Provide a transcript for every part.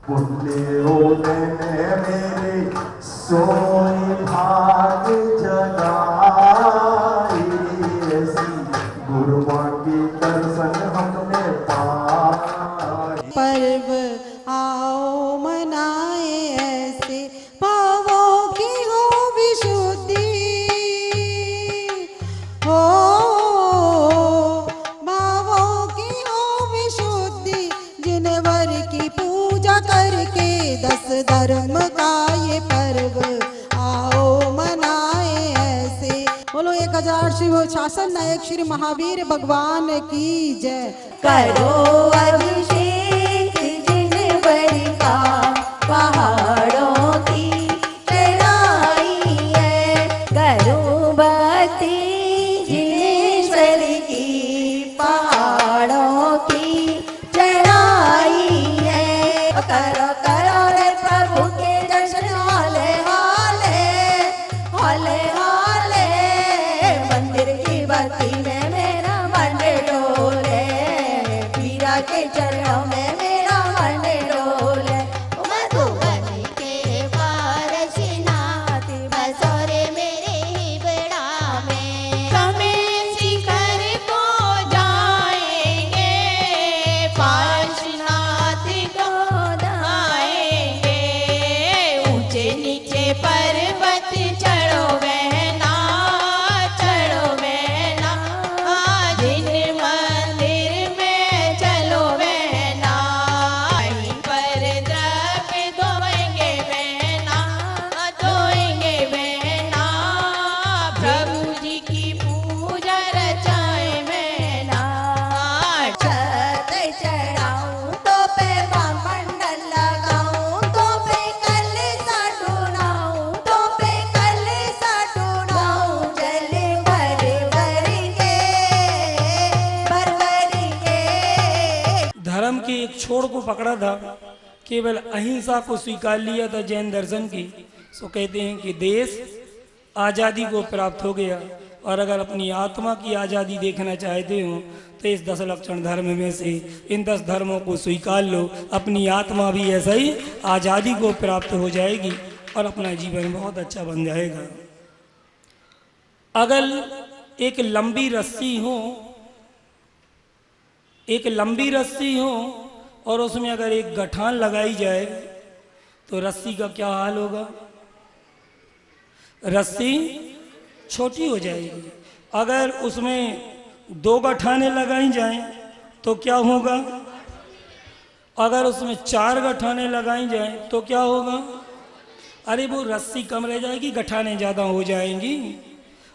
पुण्य होते मेरे सोई भाग जगाई, ऐसी गुरुआ की दर्शन हमने पाए। पर्व आओ मनाए ऐसे पावों की हो विशुद्धि, हो भावों की हो विशुद्धि, जिन वर की पूजा करके 10 धर्म का ये पर्व आओ मनाए ऐसे। बोलो 1000 शिव शासन नायक श्री महावीर भगवान की जय। करो अभिषेक जिन वर का पहाड़ों की चढ़ाई है, करो भक्ति जिनेश्वर की पहाड़ों की चढ़ाई है। करो करो रे प्रभु के दर्शन हाले हाले हाले हाले, मंदिर की भक्ति में मेरा मन डोले, पीरा के चरणों में मेरा मन डोले। मधुबनी के पारसनाथ बसोरे मेरे हिबड़ा में, समय शिखर को जाएंगे, पारसनाथ को धाएंगे। ऊंचे नीचे पर्वत चढ़ो बहना, चढ़ो बहना, जिन मंदिर में चलो बहना, वहीं पर द्रव्य धोएंगे बहना, धोएंगे बहना, प्रभु जी की पूजा रचाए बहना। छत चढ़ाऊं तो पे मंडल लगाऊं, तो पे कलशा ढूंढाऊं, तो पे कलशा ढूंढाऊं, जल भर भर के, भर भर के। धर्म के एक छोड़ को पकड़ा था, केवल अहिंसा को स्वीकार लिया था जैन दर्शन की, सो कहते हैं कि देश आजादी को प्राप्त हो गया और अगर अपनी आत्मा की आज़ादी देखना चाहते हो तो इस 10 लक्षण धर्म में से इन 10 धर्मों को स्वीकार लो। अपनी आत्मा भी ऐसा ही आज़ादी को प्राप्त हो जाएगी और अपना जीवन बहुत अच्छा बन जाएगा। अगर एक लंबी रस्सी हो और उसमें अगर एक गठान लगाई जाए तो रस्सी का क्या हाल होगा? रस्सी छोटी हो जाएगी। अगर उसमें 2 गठाने लगाई जाएं तो क्या होगा? अगर उसमें 4 गठाने लगाई जाएं तो क्या होगा? अरे वो रस्सी कम रह जाएगी, गठाने ज़्यादा हो जाएंगी।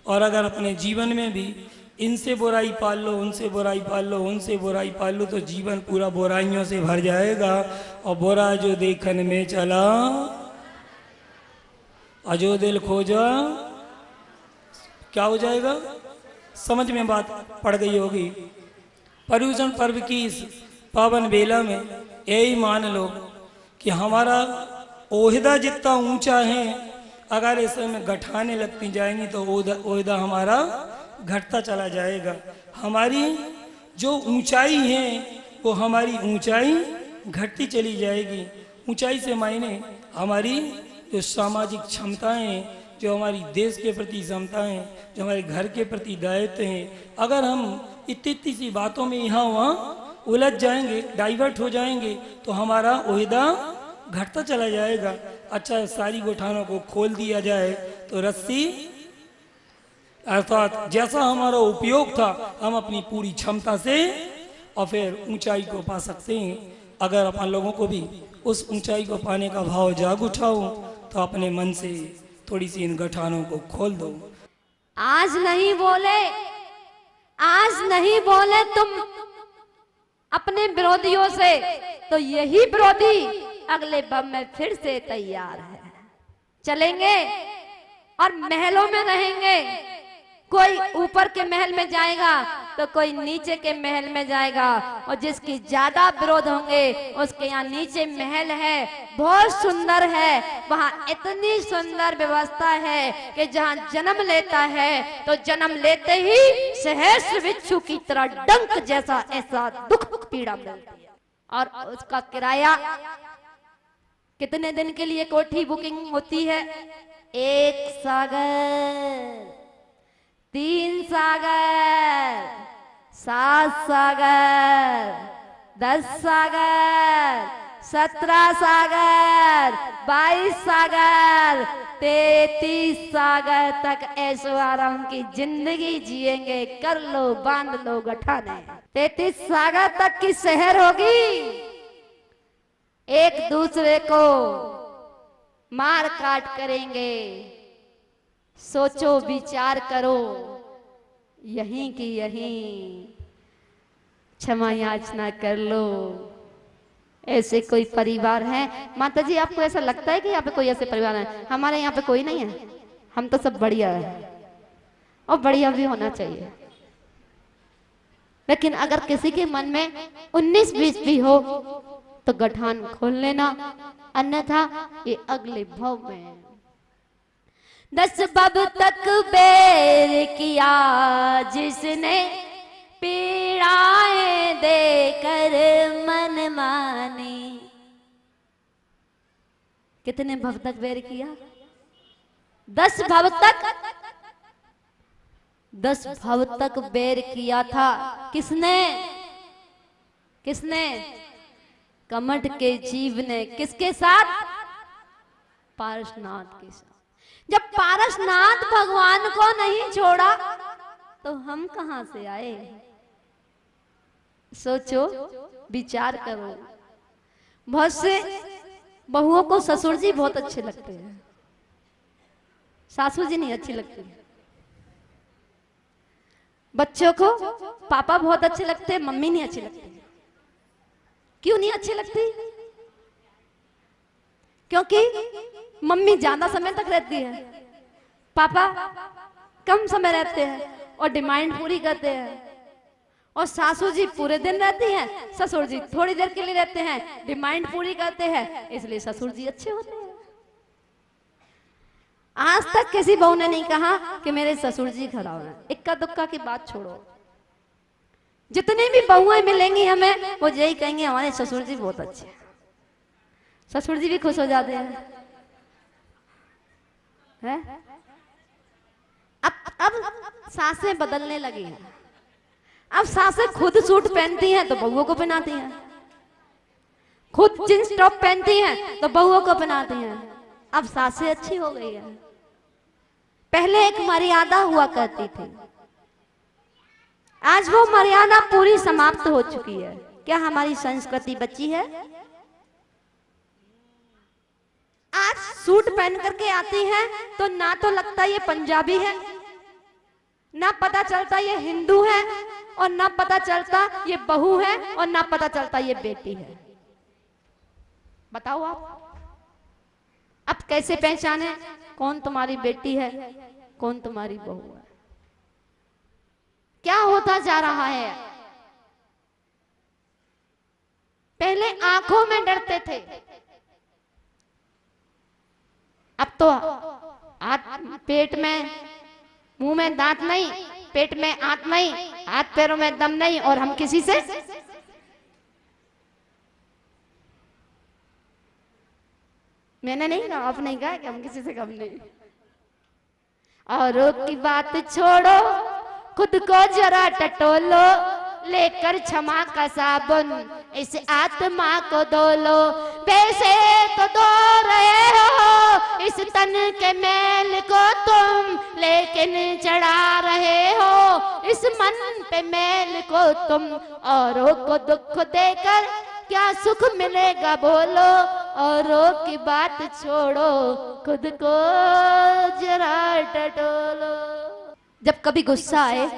और अगर अपने जीवन में भी इनसे बुराई पाल लो, उनसे बुराई पाल लो, उनसे बुराई पाल लो, तो जीवन पूरा बुराइयों से भर जाएगा। और बुरा जो देखन में चला अजो दिल खोजा, क्या हो जाएगा? समझ में बात पड़ गई होगी। पर्यूषण पर्व की इस पावन बेला में यही मान लो कि हमारा ओहदा जितना ऊंचा है, अगर इसमें गठाने लगती जाएंगी तो ओहदा हमारा घटता चला जाएगा। हमारी जो ऊंचाई है वो हमारी ऊंचाई घटती चली जाएगी। ऊंचाई से मायने हमारी जो सामाजिक क्षमताएं, जो हमारी देश के प्रति क्षमताएं, जो हमारे घर के प्रति दायित्व हैं, अगर हम इतनी सी बातों में यहाँ वहाँ उलझ जाएंगे, डाइवर्ट हो जाएंगे, तो हमारा ओहदा घटता चला जाएगा। अच्छा, सारी गठानों को खोल दिया जाए तो रस्सी, अर्थात जैसा हमारा उपयोग था हम अपनी पूरी क्षमता से और फिर ऊंचाई को पा सकते हैं। अगर अपन लोगों को भी उस ऊंचाई को पाने का भाव जाग उठाओ तो अपने मन से थोड़ी सी इन गठानों को खोल दो। आज नहीं बोले तुम अपने विरोधियों से, तो यही विरोधी अगले बम में फिर से तैयार है। चलेंगे और महलों में रहेंगे। कोई ऊपर के महल में जाएगा तो कोई नीचे के महल में जाएगा, और जिसकी ज्यादा विरोध होंगे उसके यहाँ नीचे महल है, बहुत सुंदर है, वहां इतनी सुंदर व्यवस्था है कि जहां जन्म लेता है तो जन्म लेते ही सहस्र बिच्छू की तरह डंक जैसा ऐसा दुख पीड़ा मिलती है। और उसका किराया कितने दिन के लिए कोठी बुकिंग होती है? 1 सागर, 3 सागर, 7 सागर, 10 सागर, 17 सागर, 22 सागर, 33 सागर तक ऐशो आराम की जिंदगी जिएंगे। कर लो, बांध लो गठाने। 33 सागर तक की शहर होगी। एक दूसरे को मार काट करेंगे। सोचो, विचार करो, यहीं की यहीं क्षमा याचना कर लो। ऐसे कोई परिवार है? माता जी, आपको ऐसा लगता है कि यहाँ पे कोई ऐसे परिवार है? हमारे यहाँ पे कोई नहीं है। हम तो सब बढ़िया है और बढ़िया भी होना चाहिए। लेकिन अगर किसी के मन में 19-20 भी हो तो गठान खोल लेना, अन्यथा ये अगले भव में 10 भव तक बेर किया जिसने, पीड़ाएं देकर मन मानी। कितने भव तक बेर किया? 10 भव तक, 10 भव तक बेर किया था। किसने? किसने? कमठ के जीव ने। किसके साथ? पारसनाथ के साथ। जब पारसनाथ भगवान को नहीं छोड़ा तो हम कहां से आए? सोचो, विचार करो। बहुत से बहुओं को ससुर जी बहुत अच्छे लगते हैं, सासू जी नहीं अच्छी लगती। बच्चों को पापा बहुत अच्छे लगते हैं, मम्मी नहीं अच्छी लगती। क्यों नहीं अच्छी लगती? क्योंकि मम्मी ज्यादा समय तक रहती है, पापा कम समय रहते हैं और डिमांड पूरी करते हैं। और सासू जी पूरे दिन रहती हैं, ससुर जी थोड़ी देर के लिए रहते हैं, डिमांड पूरी करते हैं, इसलिए ससुर जी अच्छे होते हैं। आज तक किसी बहू ने नहीं कहा कि मेरे ससुर जी खराब हैं। इक्का दुक्का की बात छोड़ो, जितनी भी बहुएं मिलेंगी हमें वो यही कहेंगे हमारे ससुर जी बहुत अच्छे हैं। ससुर जी भी खुश हो जाते हैं, है? अब सासें बदलने लगी हैं। अब सासें खुद सूट पहनती हैं तो बहुओं को पहनाती हैं, खुद जींस टॉप पहनती हैं तो बहुओं को पहनाती हैं। अब सासें अच्छी हो गई है। पहले एक मर्यादा हुआ करती थी, आज वो मर्यादा पूरी समाप्त हो चुकी है। क्या हमारी संस्कृति बची है? आज सूट पहन करके आती है तो ना तो लगता ये पंजाबी है, ना पता चलता ये हिंदू है, और ना पता चलता ये बहू है, और ना पता चलता ये बेटी है। बताओ आप, अब कैसे पहचाने कौन तुम्हारी बेटी है, कौन तुम्हारी बहू है? क्या होता जा रहा है? पहले आंखों में डरते थे, अब तो पेट में, मुंह में दांत नहीं, पेट में आंत नहीं, हाथ पैरों में दम नहीं, और हम किसी से मैंने नहीं कहा, आप नहीं कहा कि हम किसी से कम नहीं। औरों की बात छोड़ो, खुद को जरा टटोलो, लेकर क्षमा का साबुन इस आत्मा को धो लो। वैसे तो धो रहे हो इस तन के मैल को तुम, लेकिन चढ़ा रहे हो इस मन पे मैल को तुम। औरों को दुख देकर क्या सुख मिलेगा बोलो, औरों की बात छोड़ो, खुद को जरा टटोलो। जब कभी गुस्सा आए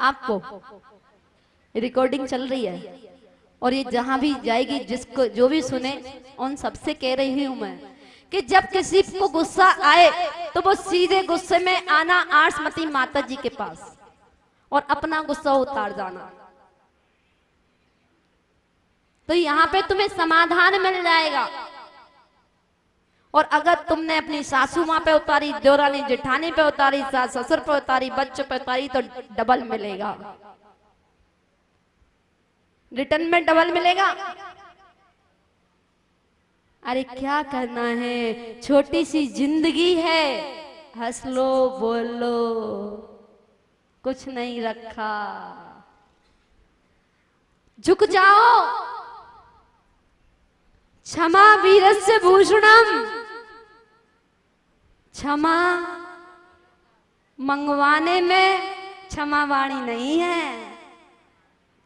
आपको, रिकॉर्डिंग चल रही है और ये जहां भी जाएगी, जिसको जो भी सुने उन सबसे कह रही हूं मैं कि जब किसी को गुस्सा आए तो वो सीधे गुस्से में आना आसमती माता जी के पास और अपना गुस्सा उतार जाना, तो यहाँ पे तुम्हें समाधान मिल जाएगा। और अगर तुमने अपनी सासू माँ पे उतारी, देवरानी जेठानी पे उतारी, सास ससुर पे उतारी, बच्चों पे उतारी, तो डबल मिलेगा, रिटर्न में डबल मिलेगा। अरे क्या करना है, छोटी सी जिंदगी है, हंस लो बोल लो, कुछ नहीं रखा, झुक जाओ। क्षमा वीरस्य भूषणम, क्षमा मंगवाने में क्षमा वाणी नहीं है,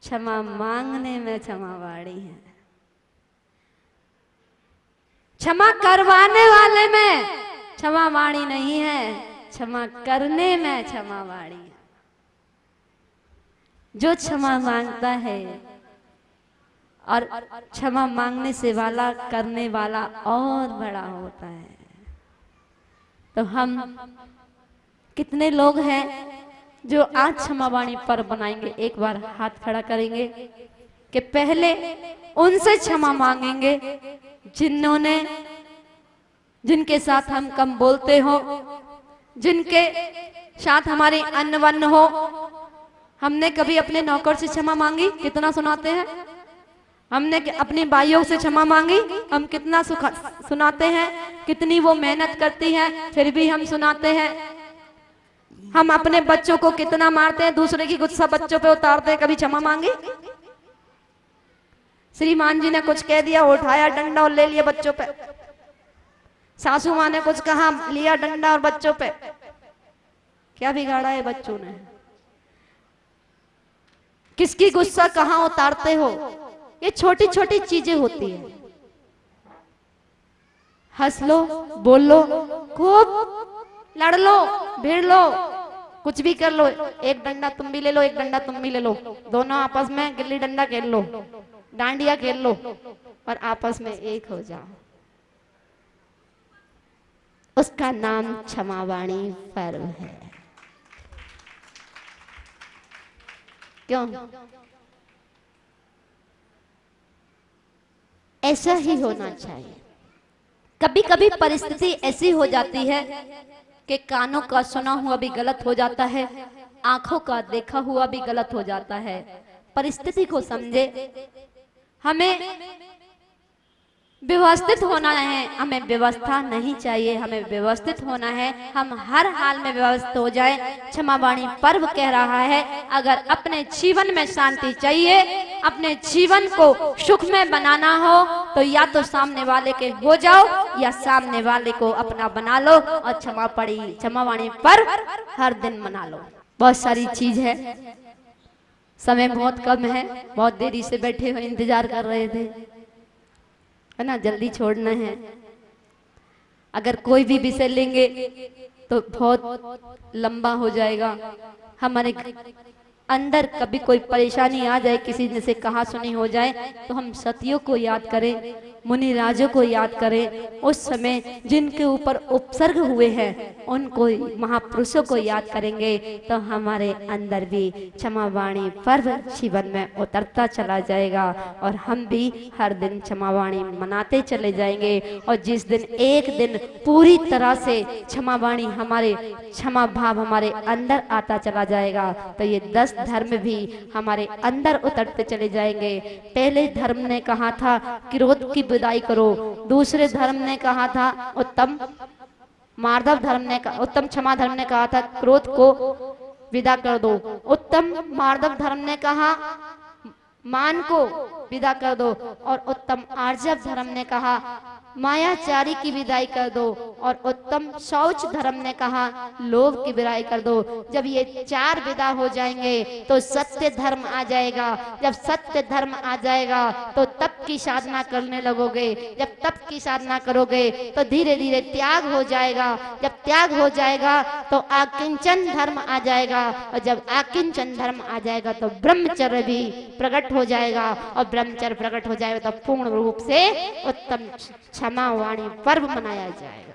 क्षमा मांगने में क्षमा वाणी है। क्षमा करवाने वाले में क्षमा वाणी नहीं है, क्षमा करने में क्षमा वाणी है। जो क्षमा मांगता है और क्षमा मांगने से वाला करने वाला और बड़ा होता है। तो हम कितने लोग हैं जो आज क्षमा वाणी पर्व बनाएंगे? एक बार हाथ खड़ा करेंगे कि पहले उनसे क्षमा मांगेंगे जिन्होंने, जिनके साथ हम कम बोलते हो, जिनके साथ हमारी अनबन हो। हमने कभी अपने नौकर से क्षमा मांगी? कितना सुनाते हैं। हमने अपनी भाइयों से क्षमा मांगी? हम कितना सुनाते हैं। कितनी वो मेहनत करती है फिर भी हम सुनाते हैं। हम अपने बच्चों को कितना मारते हैं, दूसरे की गुस्सा बच्चों पे उतारते हैं, कभी क्षमा मांगी? श्रीमान जी ने कुछ कह दिया, उठाया डंडा और ले लिया बच्चों पे। सासू माँ ने कुछ कहा, लिया डंडा और बच्चों पे। क्या बिगाड़ा है बच्चों ने? किसकी गुस्सा कहाँ उतारते हो? ये छोटी छोटी चीजें होती है। हंस लो, बोल लो, खूब लड़ लो, भिड़ लो, कुछ भी कर लो। एक डंडा तुम भी ले लो, एक डंडा तुम भी ले लो, दोनों आपस में गिल्ली डंडा खेल लो, डांडिया खेल लो और आपस में एक हो जाओ। उसका नाम क्षमावाणी पर्व है। क्यों? ऐसा ही होना चाहिए। कभी कभी परिस्थिति ऐसी हो जाती है कि कानों का सुना हुआ भी गलत हो जाता है, आंखों का देखा हुआ भी गलत हो जाता है। परिस्थिति को समझे, हमें व्यवस्थित होना है, हमें व्यवस्था नहीं चाहिए, हमें व्यवस्थित होना है। हम हर हाल में व्यवस्थित हो जाए। क्षमावाणी पर्व कह रहा है, अगर अपने जीवन में शांति चाहिए, अपने जीवन को सुखमय बनाना हो, तो या तो सामने वाले के हो जाओ या सामने वाले को अपना बना लो और क्षमावाणी पर्व हर दिन मना लो। बहुत सारी चीज है, समय बहुत कम है, बहुत देरी से बैठे हुए इंतजार कर रहे थे, है ना, जल्दी छोड़ना है। अगर कोई भी विषय लेंगे तो बहुत लंबा हो जाएगा। हमारे अंदर कभी कोई परेशानी आ जाए, किसी से कहा सुनी हो जाए, तो हम सतियों को याद करें, मुनि राजों को याद करें, उस समय जिनके ऊपर उपसर्ग हुए हैं उनको, महापुरुषों को याद करेंगे तो हमारे अंदर भी क्षमावाणी पर्व जीवन में उतरता चला जाएगा और हम भी हर दिन क्षमावाणी मनाते चले जाएंगे। और जिस दिन एक दिन पूरी तरह से क्षमावाणी, हमारे क्षमा भाव हमारे अंदर आता चला जाएगा, तो ये 10 धर्म भी हमारे अंदर उतरते चले जाएंगे। पहले धर्म ने कहा था क्रोध की विदाई करो, दूसरे धर्म ने कहा था उत्तम क्षमा धर्म ने कहा था क्रोध को विदा कर दो, उत्तम मार्दव धर्म ने कहा मान को विदा कर दो, और उत्तम आर्जव धर्म ने कहा मायाचारी की विदाई कर दो, और उत्तम शौच धर्म ने कहा लोभ की विदाई कर दो। जब ये 4 विदा हो जाएंगे तो सत्य धर्म आ जाएगा। जब सत्य धर्म आ जाएगा तो तप की साधना करने लगोगे। जब तप की साधना करोगे तो धीरे धीरे त्याग हो जाएगा। जब त्याग हो जाएगा तो आकिंचन धर्म आ जाएगा, और जब आकिंचन धर्म आ जाएगा तो ब्रह्मचर्य भी प्रकट हो जाएगा, और ब्रह्मचर्य प्रकट हो जाएगा तो पूर्ण रूप से उत्तम क्षमावाणी पर्व मनाया जाएगा।